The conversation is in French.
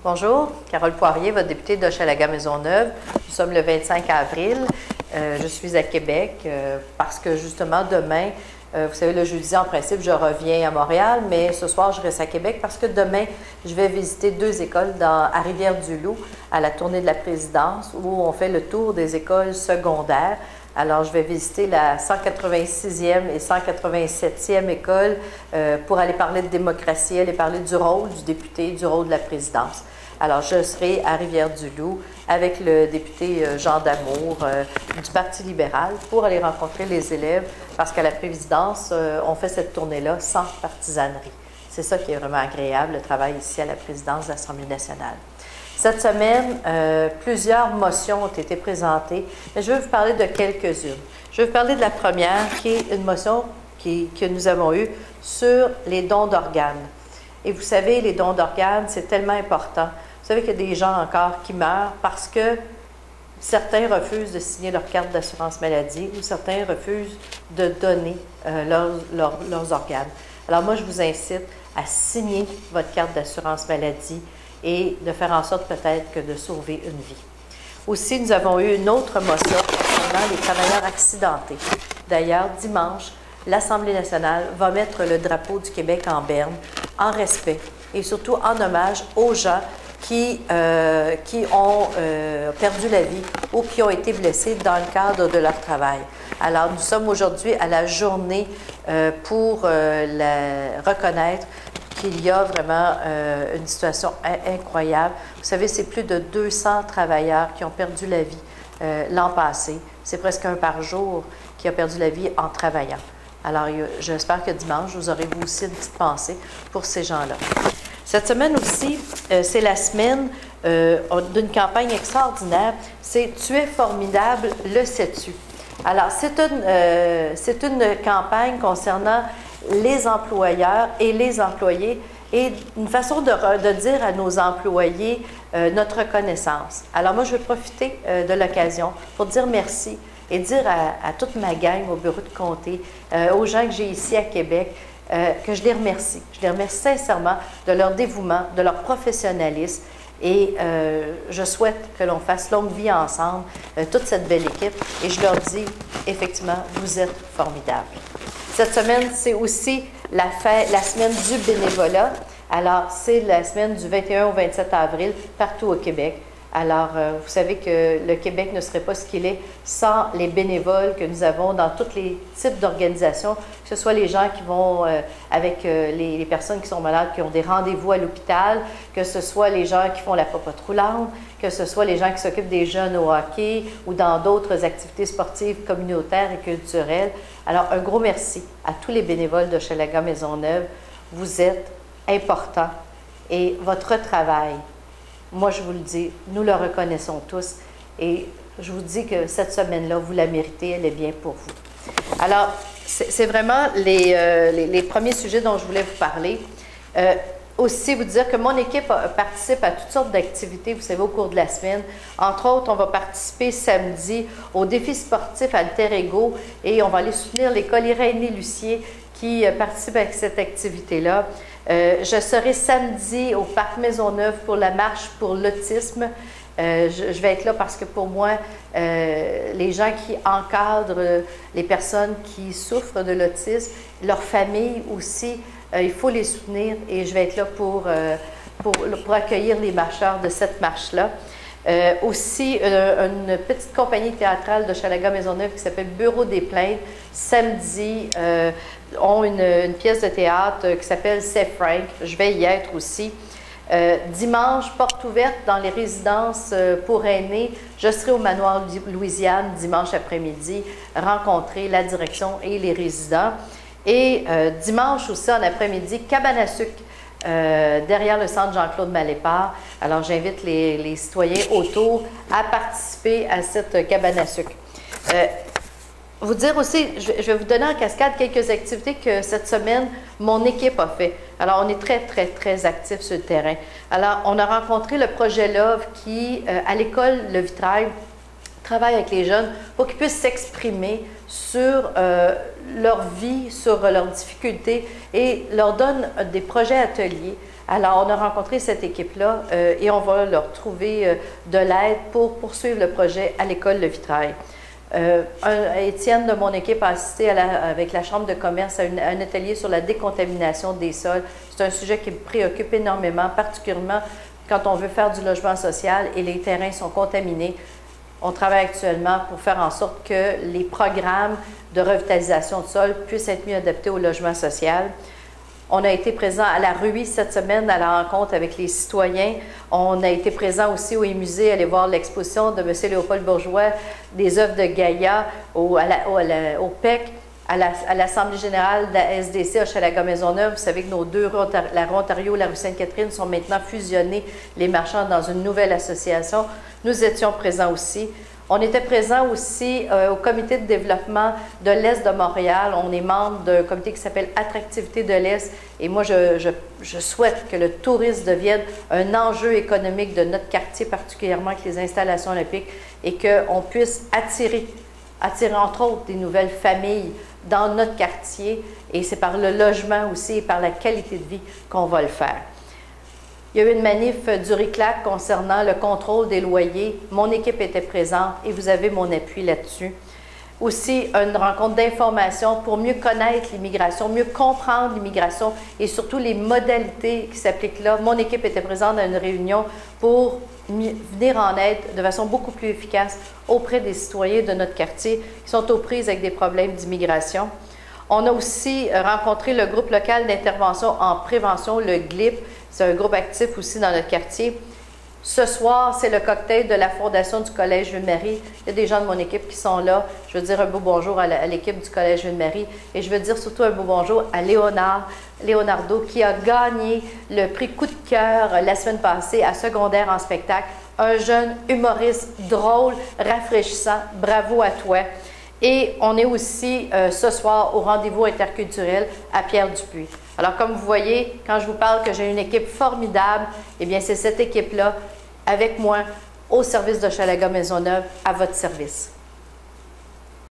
Bonjour, Carole Poirier, votre députée d'Hochelaga-Maisonneuve. Nous sommes le 25 avril. Je suis à Québec parce que justement demain, vous savez, le jeudi, en principe, je reviens à Montréal, mais ce soir, je reste à Québec parce que demain, je vais visiter 2 écoles à Rivière-du-Loup, à la tournée de la présidence, où on fait le tour des écoles secondaires. Alors, je vais visiter la 186e et 187e école pour aller parler de démocratie, aller parler du rôle du député, du rôle de la présidence. Alors, je serai à Rivière-du-Loup avec le député Jean Damour du Parti libéral pour aller rencontrer les élèves parce qu'à la présidence, on fait cette tournée-là sans partisanerie. C'est ça qui est vraiment agréable, le travail ici à la présidence de l'Assemblée nationale. Cette semaine, plusieurs motions ont été présentées, mais je vais vous parler de quelques-unes. Je vais vous parler de la première, qui est une motion que nous avons eue sur les dons d'organes. Et vous savez, les dons d'organes, c'est tellement important. Vous savez qu'il y a des gens encore qui meurent parce que certains refusent de signer leur carte d'assurance maladie ou certains refusent de donner leurs organes. Alors moi, je vous incite à signer votre carte d'assurance maladie et de faire en sorte peut-être que de sauver une vie. Aussi, nous avons eu une autre motion concernant les travailleurs accidentés. D'ailleurs, dimanche, l'Assemblée nationale va mettre le drapeau du Québec en berne en respect et surtout en hommage aux gens qui ont perdu la vie ou qui ont été blessés dans le cadre de leur travail. Alors, nous sommes aujourd'hui à la journée pour reconnaître qu'il y a vraiment une situation incroyable. Vous savez, c'est plus de 200 travailleurs qui ont perdu la vie l'an passé. C'est presque un par jour qui a perdu la vie en travaillant. Alors, j'espère que dimanche, vous aurez vous aussi une petite pensée pour ces gens-là. Cette semaine aussi, c'est la semaine d'une campagne extraordinaire. C'est « Tu es formidable, le sais-tu ». Alors, c'est une campagne concernant les employeurs et les employés et une façon de dire à nos employés notre reconnaissance. Alors moi, je vais profiter de l'occasion pour dire merci et dire à toute ma gang au bureau de comté, aux gens que j'ai ici à Québec, que je les remercie. Je les remercie sincèrement de leur dévouement, de leur professionnalisme et je souhaite que l'on fasse longue vie ensemble, toute cette belle équipe et je leur dis, effectivement, vous êtes formidables. Cette semaine, c'est aussi la semaine du bénévolat. Alors, c'est la semaine du 21 au 27 avril partout au Québec. Alors, vous savez que le Québec ne serait pas ce qu'il est sans les bénévoles que nous avons dans tous les types d'organisations, que ce soit les gens qui vont avec les personnes qui sont malades, qui ont des rendez-vous à l'hôpital, que ce soit les gens qui font la popote roulante, que ce soit les gens qui s'occupent des jeunes au hockey ou dans d'autres activités sportives, communautaires et culturelles. Alors, un gros merci à tous les bénévoles d'Hochelaga-Maisonneuve. Vous êtes importants et votre travail, moi, je vous le dis, nous le reconnaissons tous et je vous dis que cette semaine-là, vous la méritez, elle est bien pour vous. Alors, c'est vraiment les premiers sujets dont je voulais vous parler. Aussi, vous dire que mon équipe participe à toutes sortes d'activités, vous savez, au cours de la semaine. Entre autres, on va participer samedi au défi sportif Alter Ego et on va aller soutenir l'école Irénée-Lucier qui participe à cette activité-là. Je serai samedi au Parc Maisonneuve pour la marche pour l'autisme. Je vais être là parce que pour moi, les gens qui encadrent les personnes qui souffrent de l'autisme, leurs familles aussi, il faut les soutenir et je vais être là pour accueillir les marcheurs de cette marche-là. Aussi, une petite compagnie théâtrale d'Hochelaga-Maisonneuve qui s'appelle Bureau des plaintes, samedi, ont une pièce de théâtre qui s'appelle C'est Frank. Je vais y être aussi. Dimanche, porte ouverte dans les résidences pour aînés. Je serai au Manoir Louisiane dimanche après-midi, rencontrer la direction et les résidents. Et dimanche aussi, en après-midi, cabane à sucre. Derrière le centre Jean-Claude Malépard. Alors, j'invite les citoyens autour à participer à cette cabane à sucre. Vous dire aussi, je vais vous donner en cascade quelques activités que cette semaine, mon équipe a fait. Alors, on est très, très, très actifs sur le terrain. Alors, on a rencontré le projet Love qui, à l'école Le Vitrail, travaille avec les jeunes pour qu'ils puissent s'exprimer sur leur vie, sur leurs difficultés et leur donne des projets ateliers Alors, on a rencontré cette équipe-là et on va leur trouver de l'aide pour poursuivre le projet à l'école Le Vitrail. Étienne de mon équipe a assisté avec la Chambre de commerce à un atelier sur la décontamination des sols. C'est un sujet qui me préoccupe énormément, particulièrement quand on veut faire du logement social et les terrains sont contaminés. On travaille actuellement pour faire en sorte que les programmes de revitalisation de sol puissent être mieux adaptés au logement social. On a été présent à la RUI cette semaine à la rencontre avec les citoyens. On a été présent aussi au musée, aller voir l'exposition de M. Léopold Bourgeois, des œuvres de Gaïa au PEC, à l'Assemblée générale de la SDC à Hochelaga-Maisonneuve. Vous savez que nos deux rues, la rue Ontario et la rue Sainte-Catherine, sont maintenant fusionnées, les marchands, dans une nouvelle association. Nous étions présents aussi. On était présent aussi au comité de développement de l'Est de Montréal. On est membre d'un comité qui s'appelle Attractivité de l'Est. Et moi, je souhaite que le tourisme devienne un enjeu économique de notre quartier, particulièrement avec les installations olympiques, et qu'on puisse attirer entre autres des nouvelles familles dans notre quartier. Et c'est par le logement aussi et par la qualité de vie qu'on va le faire. Il y a eu une manif du RICLAC concernant le contrôle des loyers. Mon équipe était présente et vous avez mon appui là-dessus. Aussi, une rencontre d'information pour mieux connaître l'immigration, mieux comprendre l'immigration et surtout les modalités qui s'appliquent là. Mon équipe était présente à une réunion pour venir en aide de façon beaucoup plus efficace auprès des citoyens de notre quartier qui sont aux prises avec des problèmes d'immigration. On a aussi rencontré le groupe local d'intervention en prévention, le GLIP. C'est un groupe actif aussi dans notre quartier. Ce soir, c'est le cocktail de la Fondation du Collège Ville-Marie. Il y a des gens de mon équipe qui sont là. Je veux dire un beau bonjour à l'équipe du Collège Ville-Marie. Et je veux dire surtout un beau bonjour à Leonardo, qui a gagné le prix Coup de cœur la semaine passée à Secondaire en spectacle. Un jeune humoriste drôle, rafraîchissant. Bravo à toi. Et on est aussi ce soir au rendez-vous interculturel à Pierre-Dupuis. Alors, comme vous voyez, quand je vous parle que j'ai une équipe formidable, eh bien, c'est cette équipe-là, avec moi, au service d'Hochelaga Maisonneuve, à votre service.